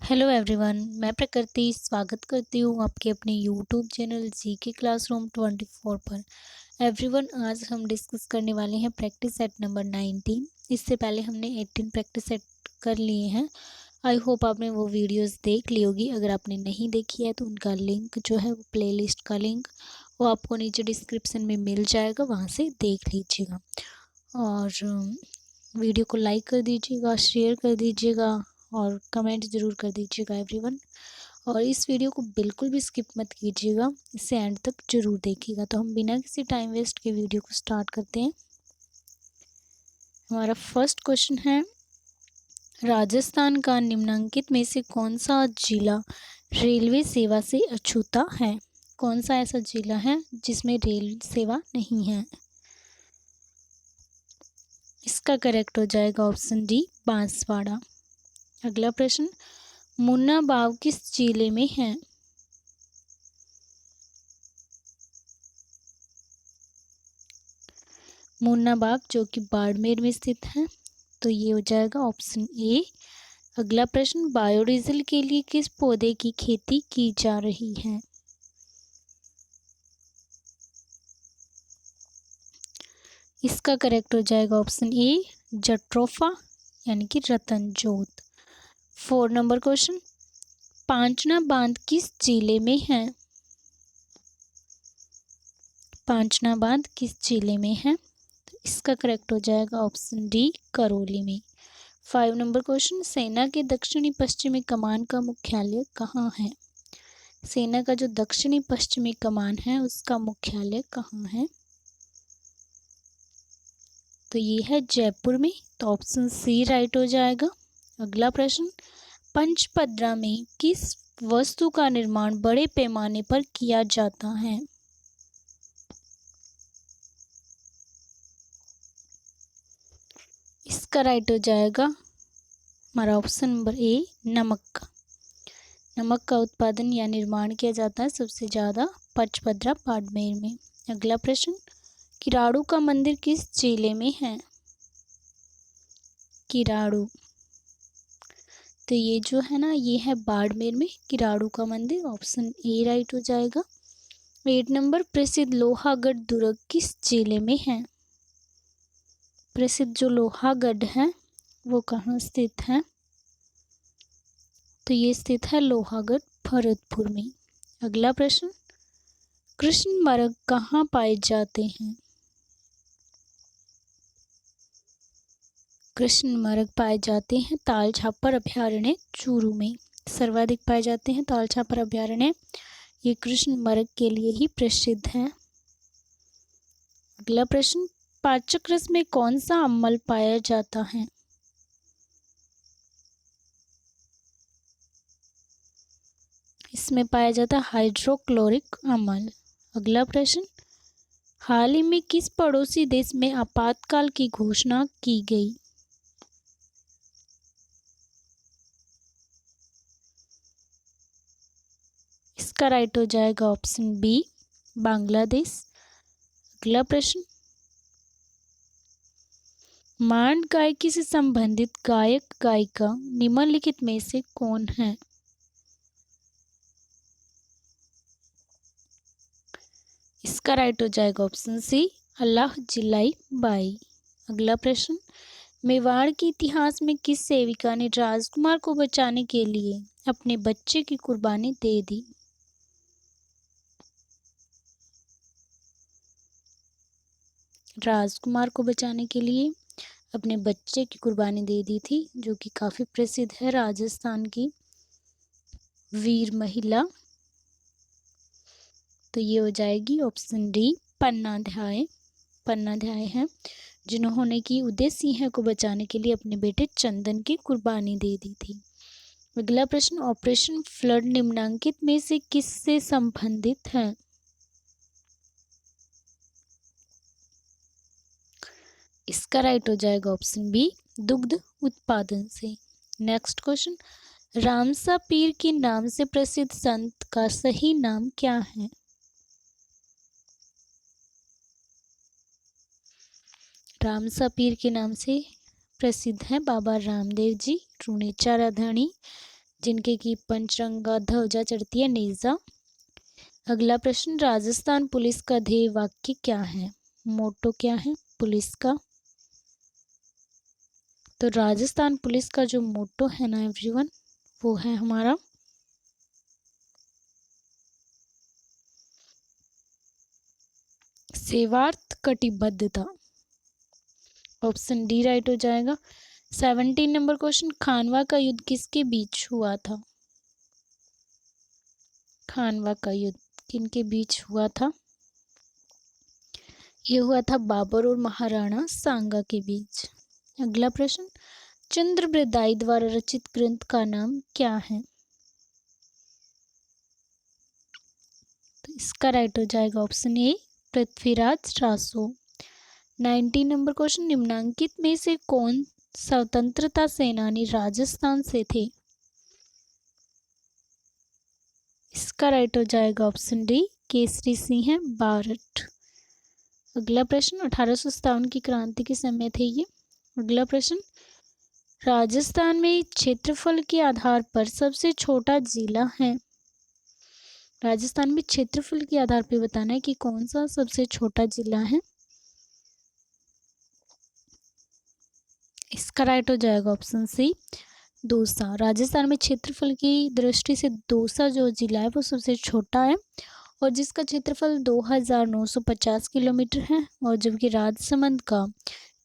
Hello everyone, मैं प्रकृति स्वागत करती हूँ आपके अपने यूट्यूब चैनल जीके क्लासरूम 24 पर। एवरीवन, आज हम डिस्कस करने वाले हैं प्रैक्टिस सेट नंबर 19। इससे पहले हमने 18 प्रैक्टिस सेट कर लिए हैं। आई होप आपने वो वीडियोस देख ली होगी। अगर आपने नहीं देखी है तो उनका लिंक जो है वो प्लेलिस्ट का लिंक वो आपको नीचे डिस्क्रिप्शन में मिल जाएगा, वहाँ से देख लीजिएगा। और वीडियो को लाइक कर दीजिएगा, शेयर कर दीजिएगा और कमेंट ज़रूर कर दीजिएगा एवरीवन। और इस वीडियो को बिल्कुल भी स्किप मत कीजिएगा, इसे एंड तक ज़रूर देखिएगा। तो हम बिना किसी टाइम वेस्ट के वीडियो को स्टार्ट करते हैं। हमारा फर्स्ट क्वेश्चन है, राजस्थान का निम्नलिखित में से कौन सा जिला रेलवे सेवा से अछूता है? कौन सा ऐसा जिला है जिसमें रेल सेवा नहीं है? इसका करेक्ट हो जाएगा ऑप्शन डी, बांसवाड़ा। अगला प्रश्न, मुन्ना बाव किस जिले में है? मुन्ना बाव जो कि बाड़मेर में स्थित है, तो ये हो जाएगा ऑप्शन ए। अगला प्रश्न, बायोडीजल के लिए किस पौधे की खेती की जा रही है? इसका करेक्ट हो जाएगा ऑप्शन ए, जट्रोफा यानी कि रतन जोत। 4 नंबर क्वेश्चन, पांचना बांध किस जिले में है? पांचना बांध किस जिले में है? तो इसका करेक्ट हो जाएगा ऑप्शन डी, करौली में। 5 नंबर क्वेश्चन, सेना के दक्षिणी पश्चिमी कमान का मुख्यालय कहाँ है? सेना का जो दक्षिणी पश्चिमी कमान है उसका मुख्यालय कहाँ है? तो ये है जयपुर में, तो ऑप्शन सी राइट हो जाएगा। अगला प्रश्न, पंचपदरा में किस वस्तु का निर्माण बड़े पैमाने पर किया जाता है? इसका राइट हो जाएगा हमारा ऑप्शन नंबर ए, नमक का। नमक का उत्पादन या निर्माण किया जाता है सबसे ज़्यादा पंचपदरा बाड़मेर में। अगला प्रश्न, किराड़ू का मंदिर किस जिले में है? किराड़ू, तो ये जो है ना, ये है बाड़मेर में किराड़ू का मंदिर। ऑप्शन ए राइट हो जाएगा। 8 नंबर, प्रसिद्ध लोहागढ़ दुर्ग किस जिले में है? प्रसिद्ध जो लोहागढ़ है वो कहाँ स्थित है? तो ये स्थित है लोहागढ़ भरतपुर में। अगला प्रश्न, कृष्ण मृग कहाँ पाए जाते हैं? कृष्ण मृग पाए जाते हैं ताल छापर अभयारण्य चूरू में। सर्वाधिक पाए जाते हैं ताल छापर अभयारण्य, ये कृष्ण मृग के लिए ही प्रसिद्ध है। अगला प्रश्न, पाचक रस में कौन सा अम्ल पाया जाता है? इसमें पाया जाता है हाइड्रोक्लोरिक अम्ल। अगला प्रश्न, हाल ही में किस पड़ोसी देश में आपातकाल की घोषणा की गई? इसका राइट हो जाएगा ऑप्शन बी, बांग्लादेश। अगला प्रश्न, मांड गायकी से संबंधित गायक गायिका निम्नलिखित में से कौन है? इसका राइट हो जाएगा ऑप्शन सी, अल्लाह जिलाई बाई। अगला प्रश्न, मेवाड़ के इतिहास में किस सेविका ने राजकुमार को बचाने के लिए अपने बच्चे की कुर्बानी दे दी? राजकुमार को बचाने के लिए अपने बच्चे की कुर्बानी दे दी थी, जो कि काफ़ी प्रसिद्ध है, राजस्थान की वीर महिला। तो ये हो जाएगी ऑप्शन डी, पन्नाध्याय। पन्नाध्याय है जिन्होंने की उदय सिंह को बचाने के लिए अपने बेटे चंदन की कुर्बानी दे दी थी। अगला प्रश्न, ऑपरेशन फ्लड निम्नलिखित में से किससे संबंधित है? इसका राइट हो जाएगा ऑप्शन बी, दुग्ध उत्पादन से। नेक्स्ट क्वेश्चन, रामसा पीर के नाम से प्रसिद्ध संत का सही नाम क्या है? रामसा पीर के नाम से प्रसिद्ध है बाबा रामदेव जी, रूणेचा राधाणी, जिनके की पंचरंगा ध्वजा चढ़ती है नेजा। अगला प्रश्न, राजस्थान पुलिस का ध्येय वाक्य क्या है? मोटो क्या है पुलिस का? तो राजस्थान पुलिस का जो मोटो है ना एवरीवन, वो है हमारा सेवार्थ कटिबद्धता। ऑप्शन डी राइट हो जाएगा। 17 नंबर क्वेश्चन, खानवा का युद्ध किसके बीच हुआ था? खानवा का युद्ध किनके बीच हुआ था? ये हुआ था बाबर और महाराणा सांगा के बीच। अगला प्रश्न, चंद्रबृदाई द्वारा रचित ग्रंथ का नाम क्या है? तो इसका राइट हो जाएगा option A Prithviraj Raso. 19 number question, निम्नांकित में से कौन स्वतंत्रता सेनानी राजस्थान से थे? इसका राइट हो जाएगा ऑप्शन डी केसरी सिंह बारठ। अगला प्रश्न, 1857 की क्रांति के समय थे ये। अगला प्रश्न, राजस्थान में क्षेत्रफल के आधार पर सबसे छोटा जिला है। राजस्थान में क्षेत्रफल के आधार पर बताना है कि कौन सा सबसे छोटा जिला है। इसका राइट हो जाएगा ऑप्शन सी दौसा। राजस्थान में क्षेत्रफल की दृष्टि से दौसा जो जिला है वो सबसे छोटा है और जिसका क्षेत्रफल 2950 किलोमीटर है, और जबकि राजसमंद का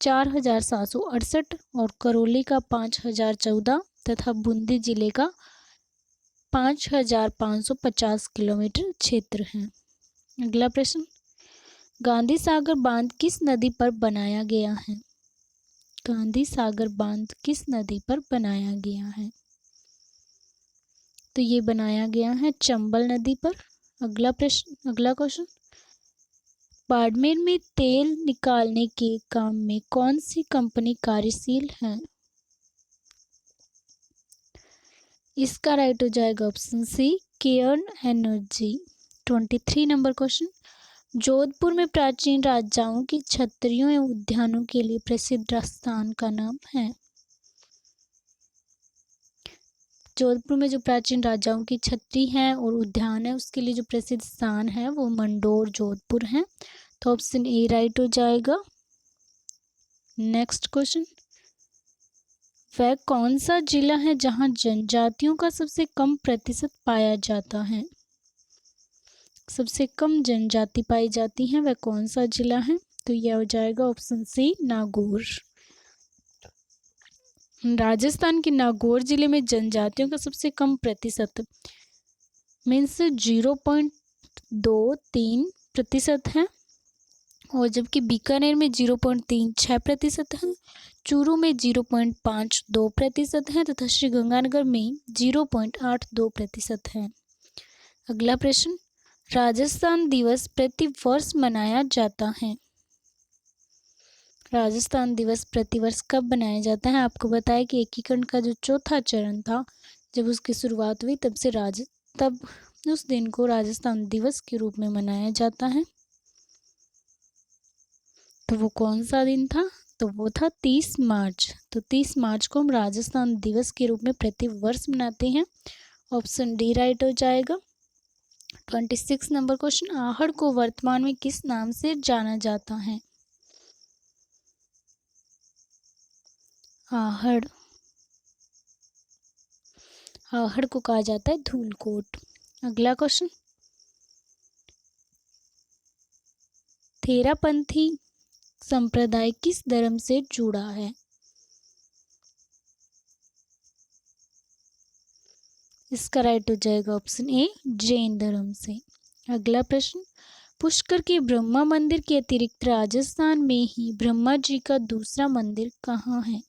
4768 और करौली का 5014 तथा बूंदी जिले का 5550 किलोमीटर क्षेत्र है। अगला प्रश्न, गांधी सागर बांध किस नदी पर बनाया गया है? गांधी सागर बांध किस नदी पर बनाया गया है? तो ये बनाया गया है चंबल नदी पर। अगला क्वेश्चन, बाड़मेर में तेल निकालने के काम में कौन सी कंपनी कार्यशील है? इसका राइट हो जाएगा option C Cairn Energy. 23 number question, Jodhpur में प्राचीन राजाओं की छतरियों एवं उद्यानों के लिए प्रसिद्ध स्थान का नाम है। जोधपुर में जो प्राचीन राजाओं की छतरी है और उद्यान है उसके लिए जो प्रसिद्ध स्थान है वो मंडोर जोधपुर है। तो ऑप्शन ए राइट हो जाएगा। नेक्स्ट क्वेश्चन, वह कौन सा जिला है जहां जनजातियों का सबसे कम प्रतिशत पाया जाता है? सबसे कम जनजाति पाई जाती है वह कौन सा जिला है? तो यह हो जाएगा ऑप्शन सी नागौर। राजस्थान के नागौर जिले में जनजातियों का सबसे कम प्रतिशत मीन्स 0.23% है, और जबकि बीकानेर में 0.36% है, चूरू में 0.52% है तथा श्रीगंगानगर में 0.82% है। अगला प्रश्न, राजस्थान दिवस प्रति वर्ष मनाया जाता है। राजस्थान दिवस प्रतिवर्ष कब मनाया जाता है? आपको बताया कि एकीकरण का जो चौथा चरण था जब उसकी शुरुआत हुई तब उस दिन को राजस्थान दिवस के रूप में मनाया जाता है। तो वो कौन सा दिन था? तो वो था 30 मार्च। तो 30 मार्च को हम राजस्थान दिवस के रूप में प्रतिवर्ष मनाते हैं। ऑप्शन डी राइट हो जाएगा। 26 नंबर क्वेश्चन, आहड़ को वर्तमान में किस नाम से जाना जाता है? आहड़ को कहा जाता है धूलकोट। अगला क्वेश्चन, थेरापंथी संप्रदाय किस धर्म से जुड़ा है? इसका राइट हो जाएगा ऑप्शन ए जैन धर्म से। अगला प्रश्न, पुष्कर के ब्रह्मा मंदिर के अतिरिक्त राजस्थान में ही ब्रह्मा जी का दूसरा मंदिर कहाँ है?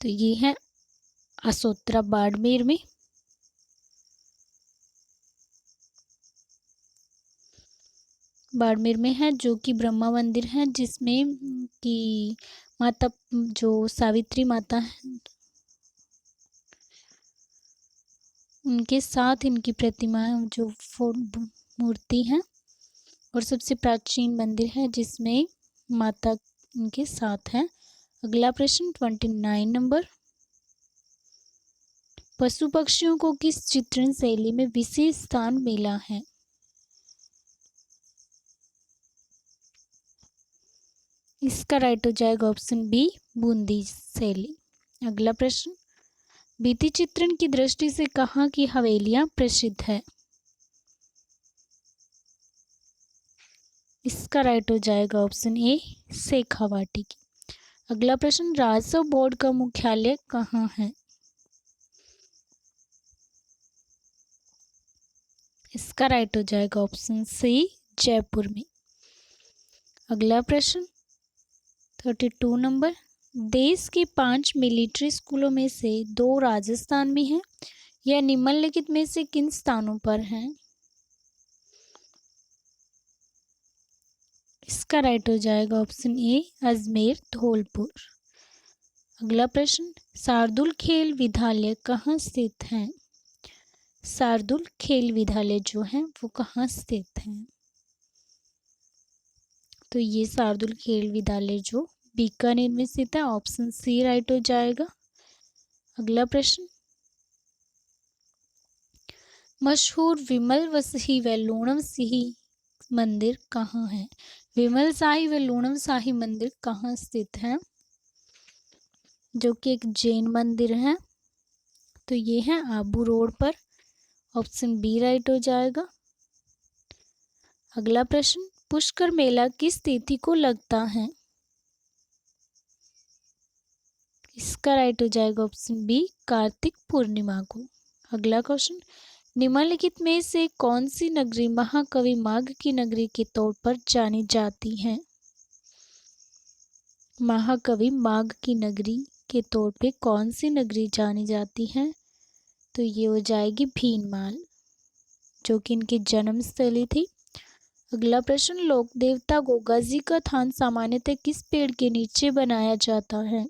तो ये है असोत्रा बाड़मेर में। बाड़मेर में है जो कि ब्रह्मा मंदिर है, जिसमें कि माता जो सावित्री माता है उनके साथ इनकी प्रतिमा जो मूर्ति है, और सबसे प्राचीन मंदिर है जिसमें माता इनके साथ हैं। अगला प्रश्न 29 नंबर, पशु पक्षियों को किस चित्रण शैली में विशेष स्थान मिला है? इसका राइट हो जाएगा ऑप्शन बी, बूंदी शैली। अगला प्रश्न, भित्ति चित्रण की दृष्टि से कहाँ की हवेलियां प्रसिद्ध है? इसका राइट हो जाएगा ऑप्शन ए, शेखावाटी की। अगला प्रश्न, राजस्व बोर्ड का मुख्यालय कहाँ है? इसका राइट हो जाएगा ऑप्शन सी, जयपुर में। अगला प्रश्न 32 नंबर, देश के 5 मिलिट्री स्कूलों में से 2 राजस्थान में हैं। यह निम्नलिखित में से किन स्थानों पर हैं? इसका राइट हो जाएगा ऑप्शन ए, अजमेर, धौलपुर। अगला प्रश्न, शार्दुल खेल विद्यालय कहाँ स्थित है? शार्दुल खेल विद्यालय जो है वो कहाँ स्थित है? तो ये शार्दुल खेल विद्यालय जो बीकानेर में स्थित है, ऑप्शन सी राइट हो जाएगा। अगला प्रश्न, मशहूर विमल व सिंह व लूणम सिंह मंदिर कहाँ है? विमल शाही व लूणम शाही मंदिर कहाँ स्थित है? जो कि एक जैन मंदिर है। तो ये है आबू रोड पर, ऑप्शन बी राइट हो जाएगा। अगला प्रश्न, पुष्कर मेला किस तिथि को लगता है? इसका राइट हो जाएगा ऑप्शन बी, कार्तिक पूर्णिमा को। अगला क्वेश्चन, निम्नलिखित में से कौन सी नगरी महाकवि माघ की नगरी के तौर पर जानी जाती है? महाकवि माघ की नगरी के तौर पे कौन सी नगरी जानी जाती है? तो ये हो जाएगी भीनमाल, जो कि इनकी जन्म स्थली थी। अगला प्रश्न, लोक देवता गोगा जी का थान सामान्यतः किस पेड़ के नीचे बनाया जाता है?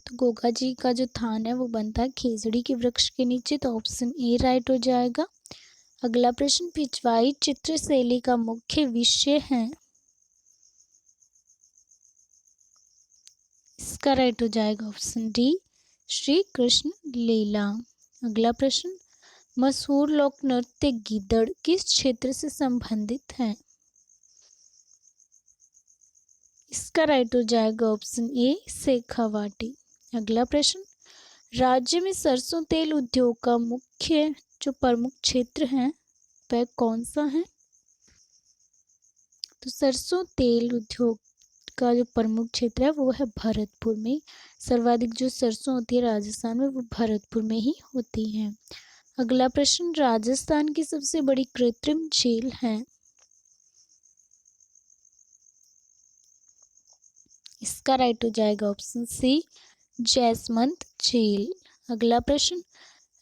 तो गोगा जी का जो थान है वो बनता है खेजड़ी के वृक्ष के नीचे, तो ऑप्शन ए राइट हो जाएगा। अगला प्रश्न, पिछवाई चित्र शैली का मुख्य विषय है? इसका राइट हो जाएगा ऑप्शन डी, श्री कृष्ण लीला। अगला प्रश्न, मशहूर लोक नृत्य गीदड़ किस क्षेत्र से संबंधित है? इसका राइट हो जाएगा ऑप्शन ए, शेखावाटी। अगला प्रश्न, राज्य में सरसों तेल उद्योग का मुख्य जो प्रमुख क्षेत्र है वह कौन सा है? तो सरसों तेल उद्योग का जो प्रमुख क्षेत्र है वो है भरतपुर में। सर्वाधिक जो सरसों होती है राजस्थान में वो भरतपुर में ही होती है। अगला प्रश्न, राजस्थान की सबसे बड़ी कृत्रिम झील है? इसका राइट हो जाएगा ऑप्शन सी, जैसमंत झील। अगला प्रश्न,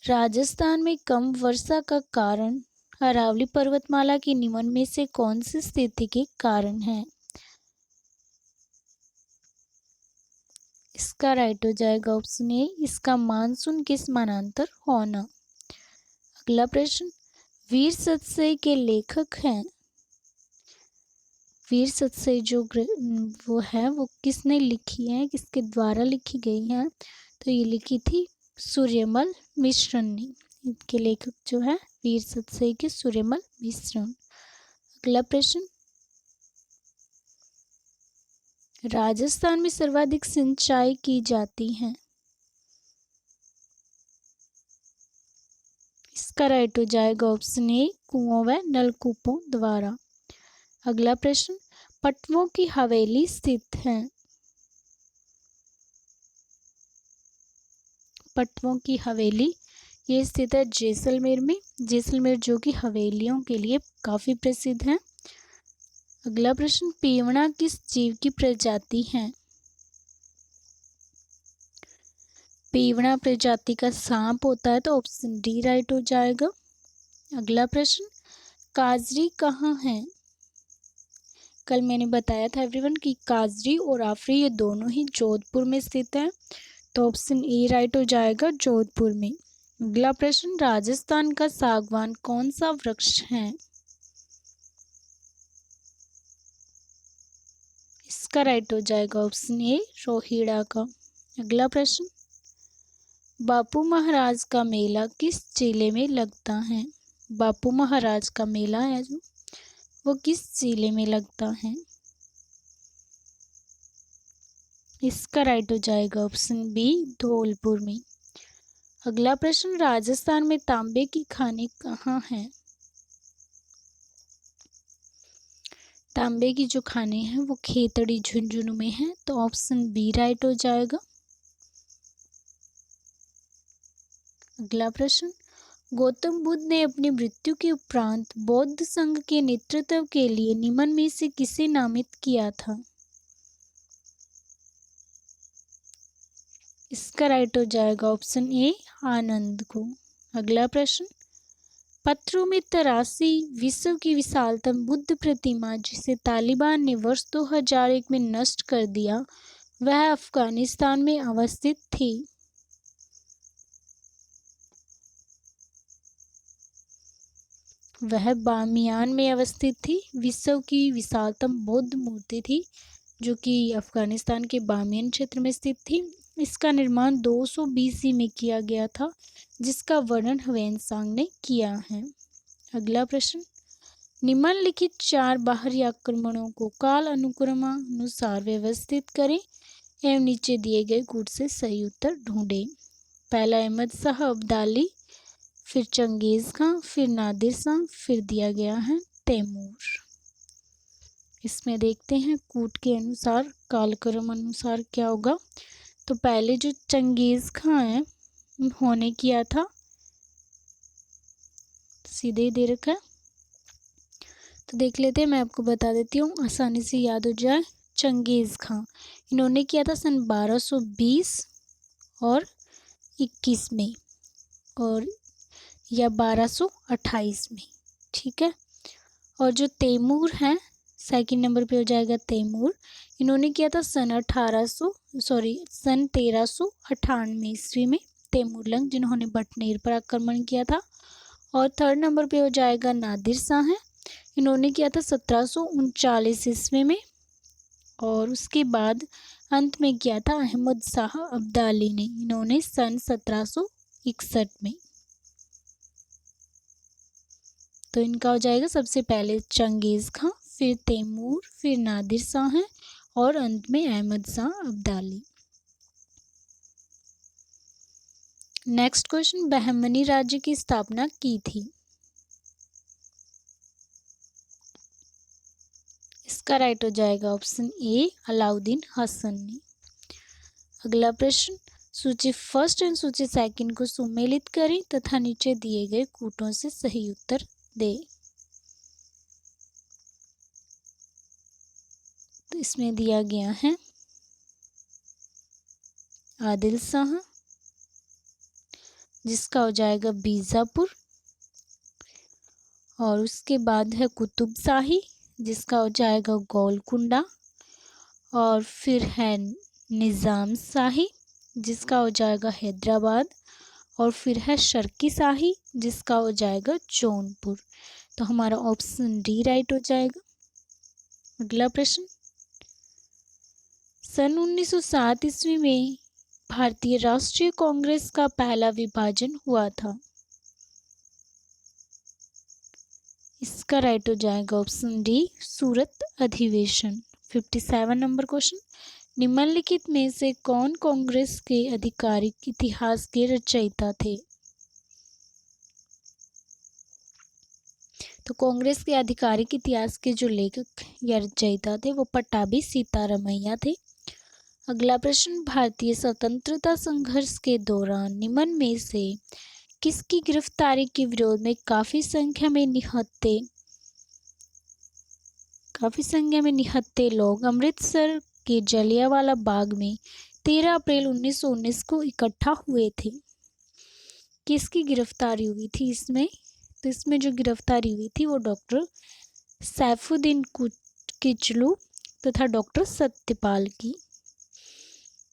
राजस्थान में कम वर्षा का कारण अरावली पर्वतमाला की निम्न में से कौन सी स्थिति के कारण है? इसका राइट हो जाएगा ऑप्शन ए, इसका मानसून के समानांतर होना। अगला प्रश्न, वीर सतसई के लेखक हैं? वीर सतसई जो वो है वो किसने लिखी है, किसके द्वारा लिखी गई है? तो ये लिखी थी सूर्यमल मिश्र ने। इनके लेखक जो है वीर सतसई के सूर्यमल मिश्र। अगला प्रश्न, राजस्थान में सर्वाधिक सिंचाई की जाती है? इसका राइट हो जाएगा ऑप्शन ए, कुओं व नलकूपों द्वारा। अगला प्रश्न, पटवों की हवेली स्थित है? पटवों की हवेली ये स्थित है जैसलमेर में। जैसलमेर जो कि हवेलियों के लिए काफी प्रसिद्ध है। अगला प्रश्न, पीवड़ा किस जीव की प्रजाति है? पीवड़ा प्रजाति का सांप होता है, तो ऑप्शन डी राइट हो जाएगा। अगला प्रश्न, काजरी कहाँ है? कल मैंने बताया था एवरीवन कि काजरी और आफरी ये दोनों ही जोधपुर में स्थित है, तो ऑप्शन ए राइट हो जाएगा, जोधपुर में। अगला प्रश्न, राजस्थान का सागवान कौन सा वृक्ष है? इसका राइट हो जाएगा ऑप्शन ए रोहिड़ा का। अगला प्रश्न, बापू महाराज का मेला किस जिले में लगता है? बापू महाराज का मेला है जो वो किस जिले में लगता है? इसका राइट हो जाएगा ऑप्शन बी धौलपुर में। अगला प्रश्न, राजस्थान में तांबे की खानें कहाँ हैं? तांबे की जो खानें हैं वो खेतड़ी झुंझुनू में है, तो ऑप्शन बी राइट हो जाएगा। अगला प्रश्न, गौतम बुद्ध ने अपनी मृत्यु के उपरांत बौद्ध संघ के नेतृत्व के लिए निम्न में से किसे नामित किया था? इसका राइट हो जाएगा ऑप्शन ए आनंद को। अगला प्रश्न, पत्थरों में तराशी विश्व की विशालतम बुद्ध प्रतिमा जिसे तालिबान ने वर्ष 2001 में नष्ट कर दिया, वह अफगानिस्तान में अवस्थित थी। वह बामियान में अवस्थित थी। विश्व की विशालतम बौद्ध मूर्ति थी जो कि अफगानिस्तान के बामियान क्षेत्र में स्थित थी। इसका निर्माण 200 BC में किया गया था, जिसका वर्णन ह्वेनसांग ने किया है। अगला प्रश्न, निम्नलिखित 4 बाहरी आक्रमणों को काल अनुक्रमानुसार व्यवस्थित करें एवं नीचे दिए गए कूट से सही उत्तर ढूंढें। पहला अहमद शाह अब्दाली, फिर चंगेज खां, फिर नादिर शाह, फिर दिया गया है तैमूर। इसमें देखते हैं कूट के अनुसार कालक्रम अनुसार क्या होगा। तो पहले जो चंगेज खां है उन्होंने किया था, सीधे ही दे रखा है, तो देख लेते हैं। मैं आपको बता देती हूँ आसानी से याद हो जाए। चंगेज खां इन्होंने किया था सन 1220 और 21 में और या 1228 में, ठीक है। और जो तैमूर हैं सेकंड नंबर पे हो जाएगा तैमूर, इन्होंने किया था सन 1398 ईस्वी में तैमूरलंग, जिन्होंने बटनेर पर आक्रमण किया था। और थर्ड नंबर पे हो जाएगा नादिर शाह हैं, इन्होंने किया था 1739 ईस्वी में। और उसके बाद अंत में किया था अहमद शाह अब्दाली ने, इन्होंने सन 1761 में। तो इनका हो जाएगा सबसे पहले चंगेज खां, फिर तैमूर, फिर नादिर शाह हैं और अंत में अहमद शाह अब्दाली। नेक्स्ट क्वेश्चन, बहमनी राज्य की स्थापना की थी? इसका राइट हो जाएगा ऑप्शन ए अलाउद्दीन हसन ने। अगला प्रश्न, सूची फर्स्ट एंड सूची सेकंड को सुमेलित करें तथा नीचे दिए गए कूटों से सही उत्तर दे। तो इसमें दिया गया है आदिल शाह, जिसका हो जाएगा बीजापुर। और उसके बाद है कुतुब शाही, जिसका हो जाएगा गोलकुंडा। और फिर है निज़ाम शाही, जिसका हो जाएगा हैदराबाद। और फिर है शर्की शाही, जिसका हो जाएगा जौनपुर। तो हमारा ऑप्शन डी राइट हो जाएगा। अगला प्रश्न, सन 1907 ईस्वी में भारतीय राष्ट्रीय कांग्रेस का पहला विभाजन हुआ था? इसका राइट हो जाएगा ऑप्शन डी सूरत अधिवेशन। 57 नंबर क्वेश्चन, निम्नलिखित में से कौन कांग्रेस के आधिकारिक इतिहास के रचयिता थे? तो कांग्रेस के आधिकारिक इतिहास के जो लेखक या रचयिता थे वो पट्टाभी सीतारामैया थे। अगला प्रश्न, भारतीय स्वतंत्रता संघर्ष के दौरान निम्न में से किसकी गिरफ्तारी के विरोध में काफी संख्या में निहत्थे लोग अमृतसर के जलियांवाला बाग में 13 अप्रैल 1919 को इकट्ठा हुए थे? किसकी गिरफ्तारी हुई थी इसमें? तो इसमें जो गिरफ्तारी हुई थी वो डॉक्टर सैफुद्दीन किचलू तथा डॉक्टर सत्यपाल की।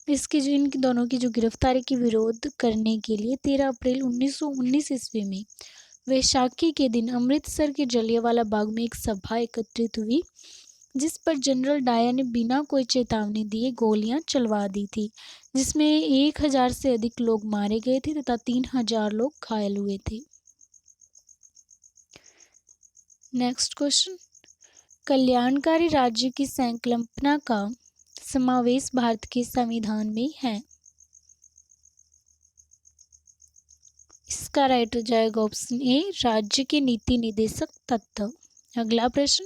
इन दोनों की जो गिरफ्तारी के विरोध करने के लिए 13 अप्रैल 1919 ईस्वी में वैशाखी के दिन अमृतसर के जलियांवाला बाग में एक सभा एकत्रित हुई। जिस पर जनरल डायर ने बिना कोई चेतावनी दिए गोलियां चलवा दी थी, जिसमें 1000 से अधिक लोग मारे गए थे तथा 3000 लोग घायल हुए थे। नेक्स्ट क्वेश्चन, कल्याणकारी राज्य की संकल्पना का समावेश भारत के संविधान में है। इसका राइट हो जाएगा ऑप्शन ए, राज्य के नीति निर्देशक तत्व। अगला प्रश्न,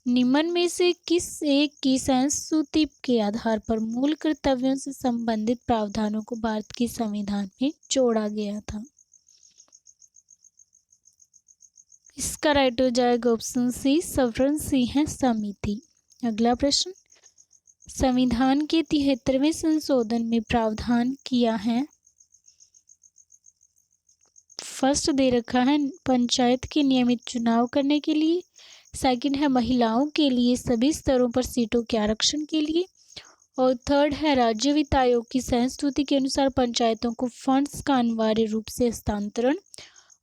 निम्न में से किस एक की संस्तुति के आधार पर मूल कर्तव्यों से संबंधित प्रावधानों को भारत के संविधान में जोड़ा गया था। इसका राइट हो जाएगा ऑप्शन सी, सवर्ण सिंह समिति। अगला प्रश्न, संविधान के 73वें संशोधन में प्रावधान किया है। फर्स्ट दे रखा है पंचायत के नियमित चुनाव करने के लिए, सेकंड है महिलाओं के लिए सभी स्तरों पर सीटों के आरक्षण के लिए, और थर्ड है राज्य वित्त आयोग की संस्तुति के अनुसार पंचायतों को फंड्स का अनिवार्य रूप से हस्तांतरण,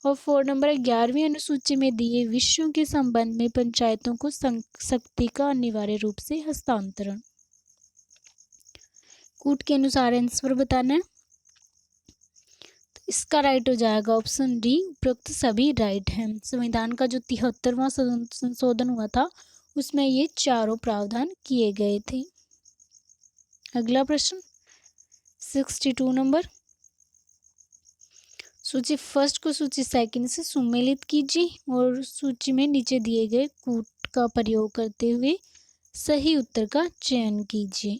और 4 नंबर 11वीं अनुसूची में दिए विषयों के संबंध में पंचायतों को शक्ति का अनिवार्य रूप से हस्तांतरण। कूट के अनुसार आंसर बताना है। तो इसका राइट हो जाएगा ऑप्शन डी, उपरोक्त सभी राइट हैं। संविधान का जो 73वां संशोधन हुआ था उसमें ये चारों प्रावधान किए गए थे। अगला प्रश्न 62 नंबर, सूची फर्स्ट को सूची सेकंड से सुमेलित कीजिए और सूची में नीचे दिए गए कूट का प्रयोग करते हुए सही उत्तर का चयन कीजिए।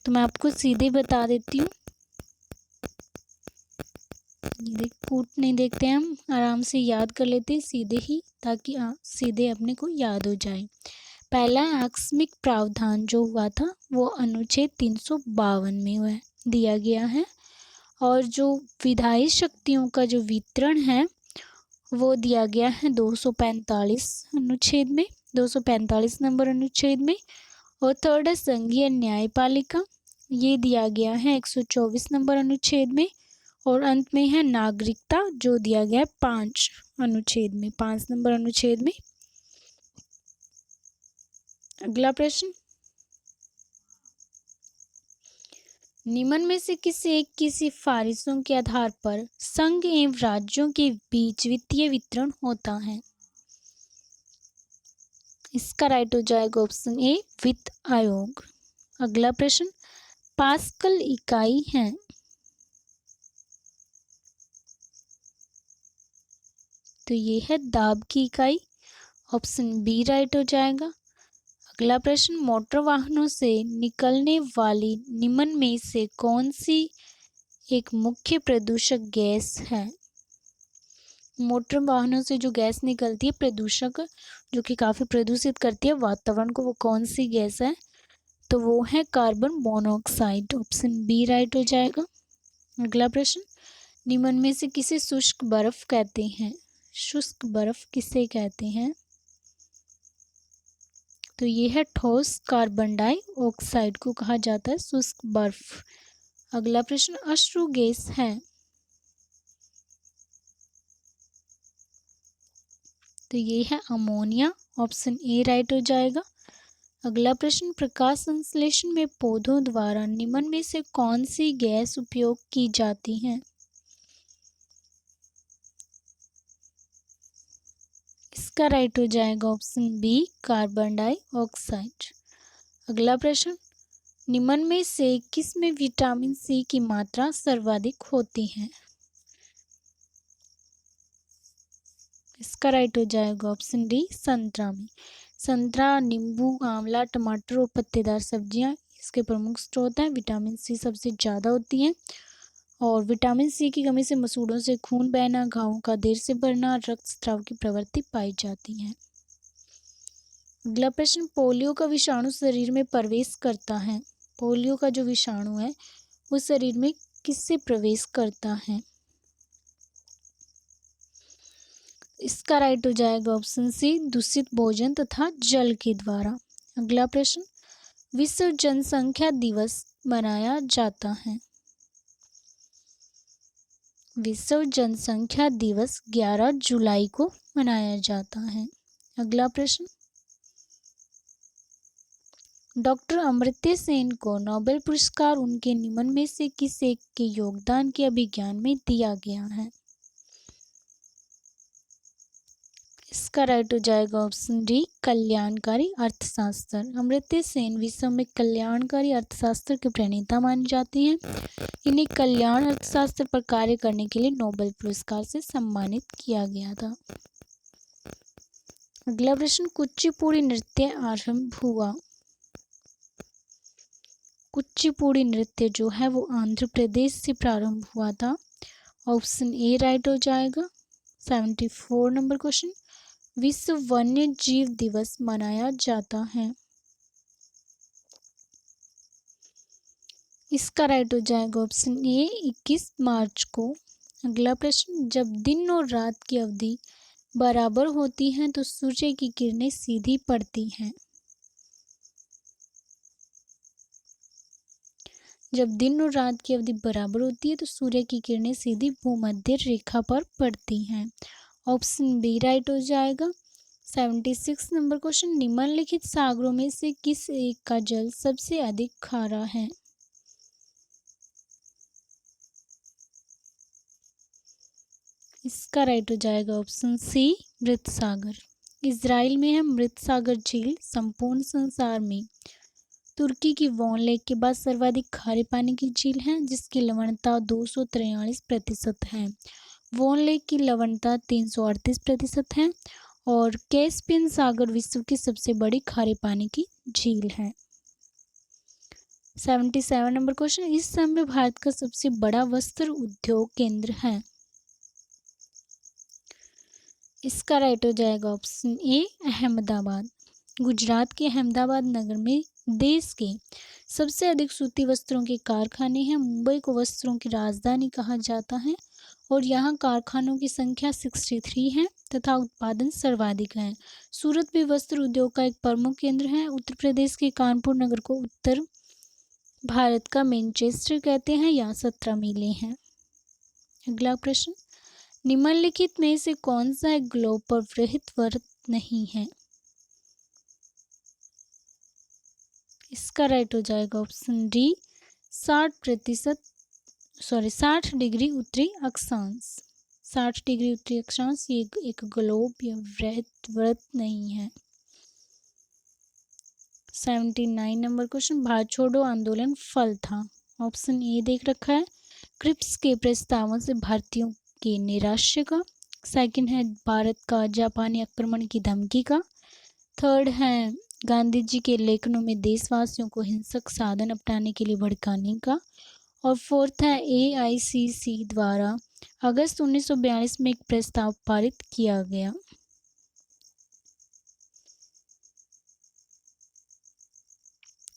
तो मैं आपको सीधे बता देती हूँ, कूट नहीं देखते हैं, हम आराम से याद कर लेते हैं सीधे ही, ताकि सीधे अपने को याद हो जाए। पहला आकस्मिक प्रावधान जो हुआ था वो अनुच्छेद 352 में दिया गया है, और जो विधायी शक्तियों का जो वितरण है वो दिया गया है 245 अनुच्छेद में, 245 नंबर अनुच्छेद में। और थर्ड है संघीय न्यायपालिका, ये दिया गया है 124 नंबर अनुच्छेद में। और अंत में है नागरिकता, जो दिया गया है 5 अनुच्छेद में, 5 नंबर अनुच्छेद में। अगला प्रश्न, निम्न में से किसी एक की सिफारिशों के आधार पर संघ एवं राज्यों के बीच वित्तीय वितरण होता है। इसका राइट हो जाएगा ऑप्शन ए, वित्त आयोग। अगला प्रश्न, पास्कल इकाई है। तो ये है दाब की इकाई, ऑप्शन बी राइट हो जाएगा। अगला प्रश्न, मोटर वाहनों से निकलने वाली निम्न में से कौन सी एक मुख्य प्रदूषक गैस है। मोटर वाहनों से जो गैस निकलती है प्रदूषक, जो कि काफ़ी प्रदूषित करती है वातावरण को, वो कौन सी गैस है। तो वो है carbon monoxide, option B right हो जाएगा। अगला प्रश्न, निम्न में से किसे शुष्क बर्फ कहते हैं। शुष्क बर्फ किसे कहते हैं। तो ये है ठोस कार्बन डाइऑक्साइड को कहा जाता है शुष्क बर्फ। अगला प्रश्न, अश्रु गैस है। तो ये है अमोनिया, ऑप्शन ए राइट हो जाएगा। अगला प्रश्न, प्रकाश संश्लेषण में पौधों द्वारा निम्न में से कौन सी गैस उपयोग की जाती है। इसका राइट हो जाएगा ऑप्शन बी, कार्बन डाइऑक्साइड। अगला प्रश्न, निम्न में से किस में विटामिन सी की मात्रा सर्वाधिक होती है। इसका राइट हो जाएगा ऑप्शन डी, संतरा में। संतरा, नींबू, आंवला, टमाटर और पत्तेदार सब्जियां इसके प्रमुख स्रोत हैं। विटामिन सी सबसे ज़्यादा होती है, और विटामिन सी की कमी से मसूड़ों से खून बहना, घावों का देर से भरना, रक्तस्राव की प्रवृत्ति पाई जाती है। अगला प्रश्न, पोलियो का विषाणु शरीर में प्रवेश करता है। पोलियो का जो विषाणु है वो शरीर में किससे प्रवेश करता है। इसका राइट हो जाएगा ऑप्शन सी, दूषित भोजन तथा जल के द्वारा। अगला प्रश्न, विश्व जनसंख्या दिवस मनाया जाता है। विश्व जनसंख्या दिवस 11 जुलाई को मनाया जाता है। अगला प्रश्न, डॉक्टर अमर्त्य सेन को नोबेल पुरस्कार उनके निम्न में से किस एक के योगदान के अभिज्ञान में दिया गया है? इसका राइट हो जाएगा ऑप्शन डी, कल्याणकारी अर्थशास्त्र। अमर्त्य सेन विश्व में कल्याणकारी अर्थशास्त्र के प्रणेता माने जाते हैं। इन्हें कल्याण अर्थशास्त्र पर कार्य करने के लिए नोबेल पुरस्कार से सम्मानित किया गया था। अगला प्रश्न, कुचिपुड़ी नृत्य आरंभ हुआ? कुचिपुड़ी नृत्य जो है वो आंध्र प्रदेश से प्रारंभ हुआ था। ऑप्शन ए राइट हो जाएगा। 74 नंबर क्वेश्चन, विश्व वन्य जीव दिवस मनाया जाता है? इसका राइट हो जाएगा ऑप्शन ए, 21 मार्च को। अगला प्रश्न, जब दिन और रात की अवधि बराबर होती है तो सूर्य की किरणें सीधी पड़ती हैं? जब दिन और रात की अवधि बराबर होती है तो सूर्य की किरणें सीधी भूमध्य रेखा पर पड़ती हैं। ऑप्शन बी राइट हो जाएगा। 76 नंबर क्वेश्चन, निम्नलिखित सागरों में से किस एक का जल सबसे अधिक खारा है? इसका राइट हो जाएगा ऑप्शन सी, मृत सागर। इजराइल में है मृत सागर झील। संपूर्ण संसार में तुर्की की वॉन लेक के बाद सर्वाधिक खारे पानी की झील है, जिसकी लवणता 243% है। वॉन लेक की लवणता 338% है और कैस्पियन सागर विश्व की सबसे बड़ी खारे पानी की झील है। 77 नंबर क्वेश्चन, इस समय भारत का सबसे बड़ा वस्त्र उद्योग केंद्र है? इसका राइट हो जाएगा ऑप्शन ए, अहमदाबाद। गुजरात के अहमदाबाद नगर में देश के सबसे अधिक सूती वस्त्रों के कारखाने हैं। मुंबई को वस्त्रों की राजधानी कहा जाता है और यहाँ कारखानों की संख्या 63 है तथा उत्पादन सर्वाधिक है। सूरत भी वस्त्र उद्योग का एक प्रमुख केंद्र है। उत्तर प्रदेश के कानपुर नगर को उत्तर भारत का मैनचेस्टर कहते हैं। यहाँ 17 मीलें हैं। अगला प्रश्न, निम्नलिखित में से कौन सा एक ग्लोब पर वृहत व्रत नहीं है? इसका राइट हो जाएगा ऑप्शन डी, 60 डिग्री उत्तरी अक्षांश। 60 डिग्री उत्तरी अक्षांश ये एक ग्लोब या वृहत व्रत नहीं है। 79 नंबर क्वेश्चन, भारत छोड़ो आंदोलन फल था? ऑप्शन ए देख रखा है, क्रिप्स के प्रस्तावों से भारतीयों के निराश्य का। सेकंड है भारत का जापानी आक्रमण की धमकी का। थर्ड है गांधी जी के लेखनों में देशवासियों को हिंसक साधन अपनाने के लिए भड़काने का। और फोर्थ है AICC द्वारा अगस्त 1942 में एक प्रस्ताव पारित किया गया।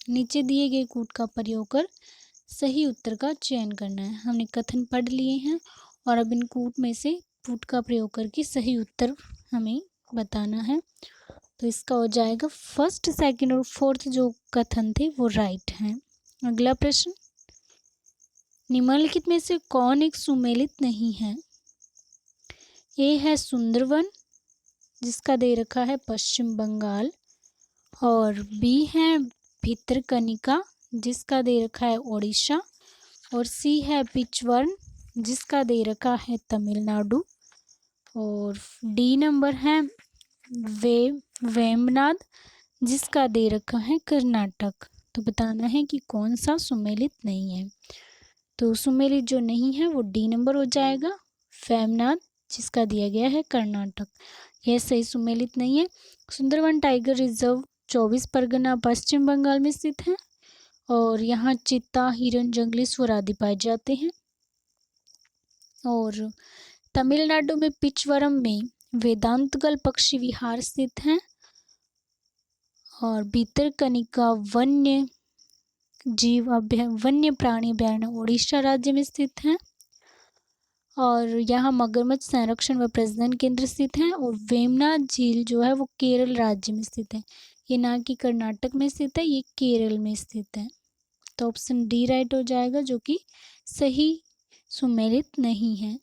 नीचे दिए गए कूट का प्रयोग कर सही उत्तर का चयन करना है। हमने कथन पढ़ लिए हैं और अब इन कूट में से कूट का प्रयोग करके सही उत्तर हमें बताना है। तो इसका हो जाएगा फर्स्ट, सेकंड और फोर्थ जो कथन थे वो राइट हैं। अगला प्रश्न, निम्नलिखित में से कौन एक सुमेलित नहीं है? ए है सुंदरवन जिसका दे रखा है पश्चिम बंगाल, और बी है भितरकनिका जिसका दे रखा है ओडिशा, और सी है पिचवर्ण जिसका दे रखा है तमिलनाडु, और डी नंबर है वेम्बनाड जिसका दे रखा है कर्नाटक। तो बताना है कि कौन सा सुमेलित नहीं है। तो सुमेलित जो नहीं है वो डी नंबर हो जाएगा, वेम्बनाड जिसका दिया गया है कर्नाटक। यह सही सुमेलित नहीं है। सुंदरवन टाइगर रिजर्व 24 परगना पश्चिम बंगाल में स्थित है और यहाँ चीता, हिरन, जंगली सुअर आदि पाए जाते हैं। और तमिलनाडु में पिचवरम में वेदांतगल पक्षी विहार स्थित है और भितरकनिका वन्य प्राणी अभयारण्य उड़ीसा राज्य में स्थित है और यहाँ मगरमच्छ संरक्षण व प्रजनन केंद्र स्थित है। और वेम्बनाड झील जो है वो केरल राज्य में स्थित है। ये ना कि कर्नाटक में स्थित है, ये केरल में स्थित है। तो ऑप्शन डी राइट हो जाएगा जो कि सही सुमेलित नहीं है।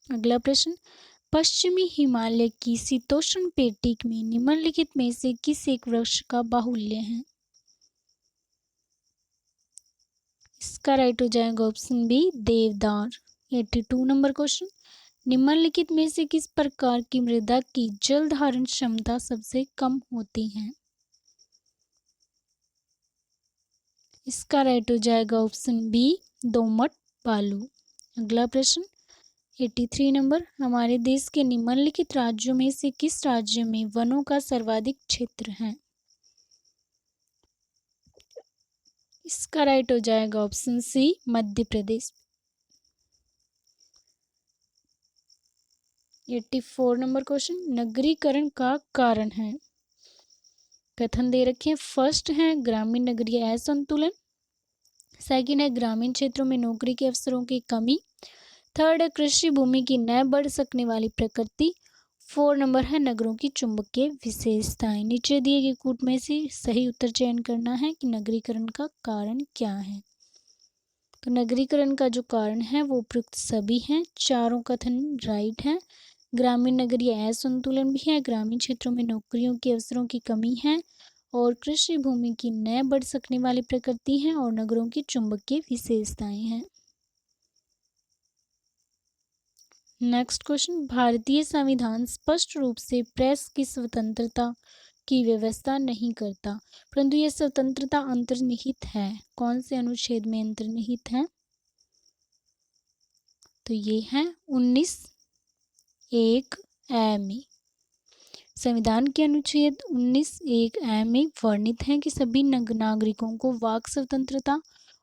अगला प्रश्न, पश्चिमी हिमालय की शीतोष्ण पेटी में निम्नलिखित में से किस एक वृक्ष का बाहुल्य है? इसका राइट हो जाएगा ऑप्शन बी देवदार। 82 नंबर क्वेश्चन, निम्नलिखित में से किस प्रकार की मृदा की जल धारण क्षमता सबसे कम होती है? इसका राइट हो जाएगा ऑप्शन बी दोमट बालू। अगला प्रश्न 83 नंबर, हमारे देश के निम्नलिखित राज्यों में से किस राज्य में वनों का सर्वाधिक क्षेत्र है? इसका राइट हो जाएगा ऑप्शन सी मध्य प्रदेश। 84 नंबर क्वेश्चन, नगरीकरण का कारण है। कथन दे रखे हैं, फर्स्ट है ग्रामीण नगरीय असंतुलन, सेकंड है ग्रामीण क्षेत्रों में नौकरी के अवसरों की कमी, थर्ड है कृषि भूमि की न बढ़ सकने वाली प्रकृति, 4 नंबर है नगरों की चुंबकीय विशेषताएं। नीचे दिए गए कूट में से सही उत्तर चयन करना है कि नगरीकरण का कारण क्या है। तो नगरीकरण का जो कारण है वो उपयुक्त सभी हैं, चारों कथन राइट है। ग्रामीण नगरीय असंतुलन भी है, ग्रामीण क्षेत्रों में नौकरियों के अवसरों की कमी है, और कृषि भूमि की न बढ़ सकने वाली प्रकृति है, और नगरों की चुंबकीय विशेषताएं हैं। नेक्स्ट क्वेश्चन, भारतीय संविधान स्पष्ट रूप से प्रेस की स्वतंत्रता की व्यवस्था नहीं करता, परंतु यह स्वतंत्रता अंतर्निहित है। कौन से अनुच्छेद में अंतर्निहित है? तो ये है 19(1)(a) में। संविधान के अनुच्छेद 19(1)(a) में वर्णित है कि सभी नागरिकों को वाक स्वतंत्रता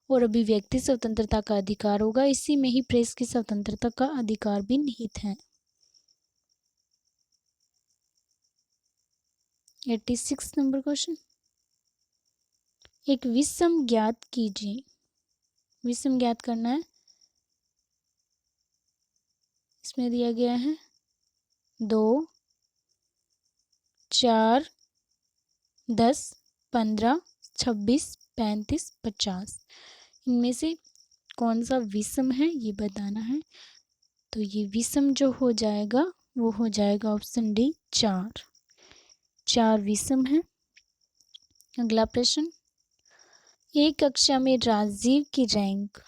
और अभिव्यक्ति स्वतंत्रता का अधिकार होगा। इसी में ही प्रेस की स्वतंत्रता का अधिकार भी निहित है। 86 नंबर क्वेश्चन, एक विषम ज्ञात कीजिए। विषम ज्ञात करना है। इसमें दिया गया है 2, 4, 10, 15, 26, 35, 50। इनमें से कौन सा विषम है ये बताना है। तो ये विषम जो हो जाएगा वो हो जाएगा ऑप्शन डी 4। 4 विषम है। अगला प्रश्न, एक कक्षा में राजीव की रैंक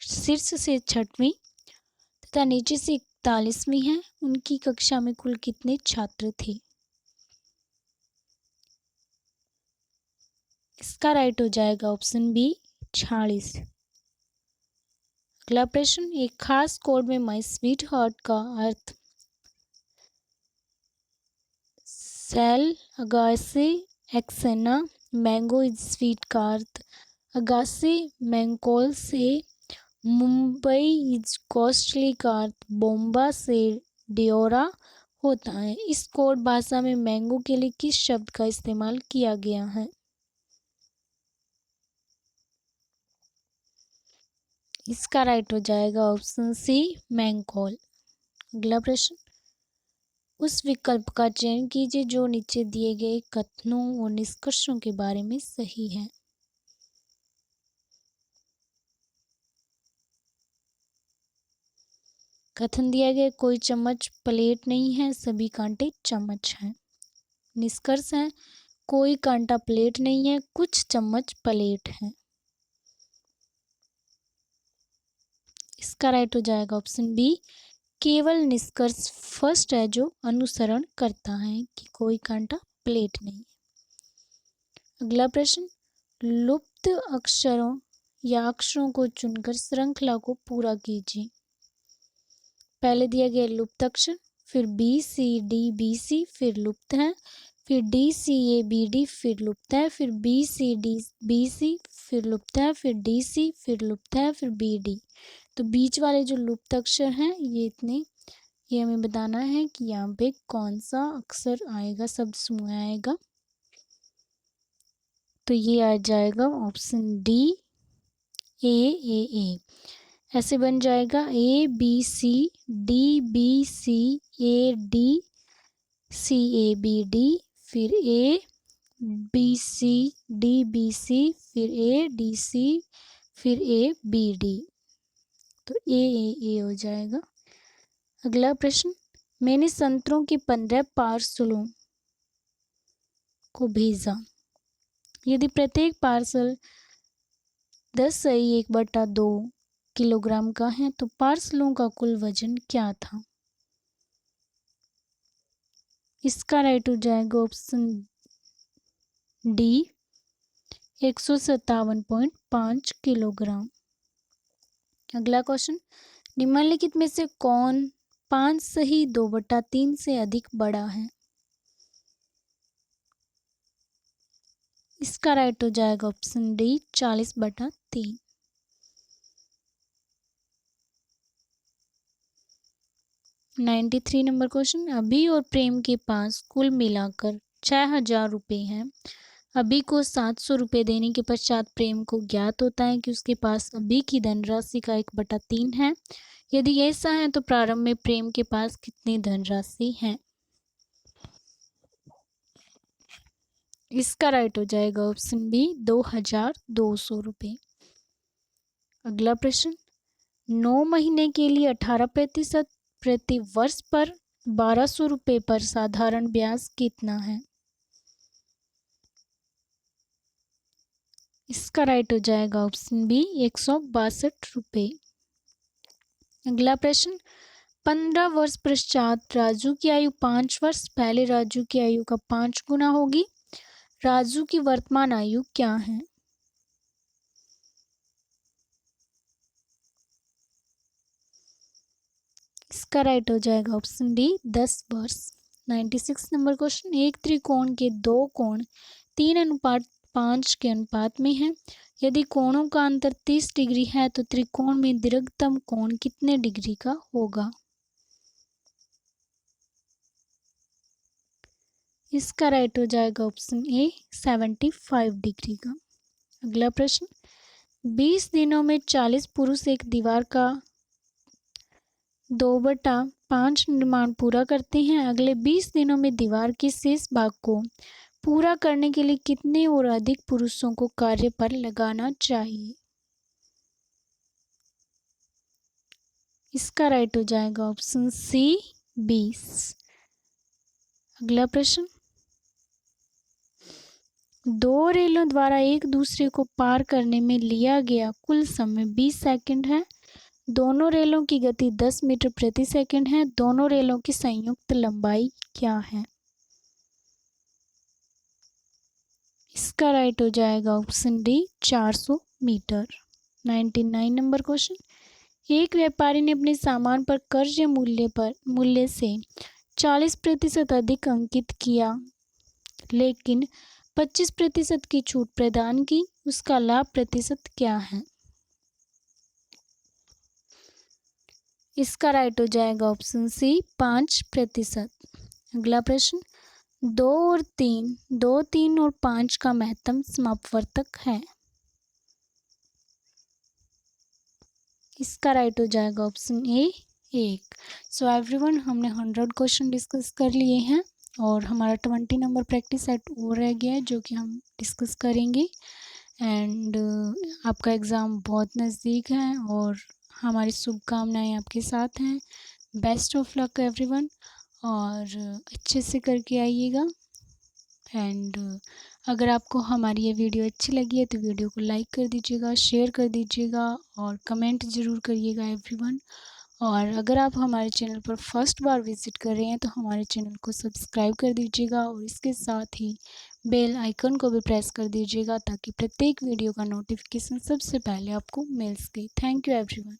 शीर्ष से 6वीं तथा नीचे से 41वीं है। उनकी कक्षा में कुल कितने छात्र थे? इसका राइट हो जाएगा ऑप्शन बी 46। अगला प्रश्न, एक खास कोड में माई स्वीट हार्ट का अर्थ cell Agashe एक्सेना mango is sweet का अर्थ अगासे मैंकोल से मुंबई इज कॉस्टली का अर्थ बोम्बा से डियोरा होता है। इस कोड भाषा में मैंगो के लिए किस शब्द का इस्तेमाल किया गया है? इसका राइट हो जाएगा ऑप्शन सी मैंकोल। अगला प्रश्न, उस विकल्प का चयन कीजिए जो नीचे दिए गए कथनों और निष्कर्षों के बारे में सही है। कथन दिया गया कोई चम्मच प्लेट नहीं है, सभी कांटे चम्मच हैं। निष्कर्ष है कोई कांटा प्लेट नहीं है, कुछ चम्मच प्लेट है। इसका राइट हो जाएगा ऑप्शन बी केवल निष्कर्ष फर्स्ट है जो अनुसरण करता है कि कोई कांटा प्लेट नहीं है। अगला प्रश्न, लुप्त अक्षरों या अक्षरों को चुनकर श्रृंखला को पूरा कीजिए। पहले दिया गया लुप्त अक्षर, फिर B C D B C फिर लुप्त है, फिर D C A B D फिर लुप्त है, फिर B C D B C फिर लुप्त है, फिर डी सी फिर लुप्त है, फिर बी डी। तो बीच वाले जो लुप्त अक्षर हैं ये हमें बताना है कि यहाँ पे कौन सा अक्षर आएगा, शब्द समूह आएगा। तो ये आ जाएगा ऑप्शन डी ए। ऐसे बन जाएगा A B C D B C A D C A B D फिर A B C D B C फिर ए डी सी फिर ए बी डी। तो ए हो जाएगा। अगला प्रश्न, मैंने संतरों के 15 पार्सलों को भेजा। यदि प्रत्येक पार्सल 10/1/2 किलोग्राम का है तो पार्सलों का कुल वजन क्या था? इसका राइट हो जाएगा ऑप्शन डी 157.5 किलोग्राम। अगला क्वेश्चन, निम्नलिखित में से कौन 5/2/3 से अधिक बड़ा है? इसका राइट हो जाएगा ऑप्शन डी 40/3। 93 नंबर क्वेश्चन, अभी और प्रेम के पास कुल मिलाकर 6,000 रुपये हैं। अभी को 700 रुपये देने के पश्चात प्रेम को ज्ञात होता है कि उसके पास अभी की धनराशि का 1/3 है। यदि ऐसा है तो प्रारंभ में प्रेम के पास कितनी धनराशि है? इसका राइट हो जाएगा ऑप्शन बी 2,200 रुपये। अगला प्रश्न, 9 महीने के लिए 18% प्रति वर्ष पर 1,200 रुपये पर साधारण ब्याज कितना है? इसका राइट हो जाएगा ऑप्शन बी 162 रुपये। अगला प्रश्न, 15 वर्ष पश्चात राजू की आयु 5 वर्ष पहले राजू की आयु का 5 गुना होगी। राजू की वर्तमान आयु क्या है? इसका राइट हो जाएगा ऑप्शन डी 10 वर्ष। 96 नंबर क्वेश्चन, एक त्रिकोण के दो कोण 3:5 के अनुपात में है। यदि कोणों का अंतर 30 डिग्री है तो त्रिकोण में दीर्घतम कोण कितने डिग्री का होगा? इसका राइट हो जाएगा ऑप्शन ए 75 डिग्री का। अगला प्रश्न, 20 दिनों में 40 पुरुष एक दीवार का 2/5 निर्माण पूरा करते हैं। अगले 20 दिनों में दीवार के शेष भाग को पूरा करने के लिए कितने और अधिक पुरुषों को कार्य पर लगाना चाहिए? इसका राइट हो जाएगा ऑप्शन सी 20। अगला प्रश्न, दो रेलों द्वारा एक दूसरे को पार करने में लिया गया कुल समय 20 सेकंड है। दोनों रेलों की गति 10 मीटर प्रति सेकंड है। दोनों रेलों की संयुक्त लंबाई क्या है? इसका राइट हो जाएगा option D 400 metre. 99 number question, एक व्यापारी ने अपने सामान पर कर्ज या मूल्य से 40% अधिक अंकित किया लेकिन 25% की छूट प्रदान की। उसका लाभ प्रतिशत क्या है? इसका राइट हो जाएगा ऑप्शन सी 5%। अगला प्रश्न, 2 और 3 और 5 का महत्तम समापवर्तक है। इसका राइट हो जाएगा ऑप्शन ए 1। सो एवरीवन, हमने 100 क्वेश्चन डिस्कस कर लिए हैं और हमारा 20 नंबर प्रैक्टिस सेट और रह गया है जो कि हम डिस्कस करेंगे। एंड आपका एग्ज़ाम बहुत नज़दीक है और हमारी शुभकामनाएं आपके साथ हैं। बेस्ट ऑफ लक एवरीवन और अच्छे से करके आइएगा। एंड अगर आपको हमारी ये वीडियो अच्छी लगी है तो वीडियो को लाइक कर दीजिएगा, शेयर कर दीजिएगा और कमेंट ज़रूर करिएगा एवरीवन। और अगर आप हमारे चैनल पर फर्स्ट बार विज़िट कर रहे हैं तो हमारे चैनल को सब्सक्राइब कर दीजिएगा और इसके साथ ही बेल आइकन को भी प्रेस कर दीजिएगा ताकि प्रत्येक वीडियो का नोटिफिकेशन सबसे पहले आपको मिल सके। Thank you everyone.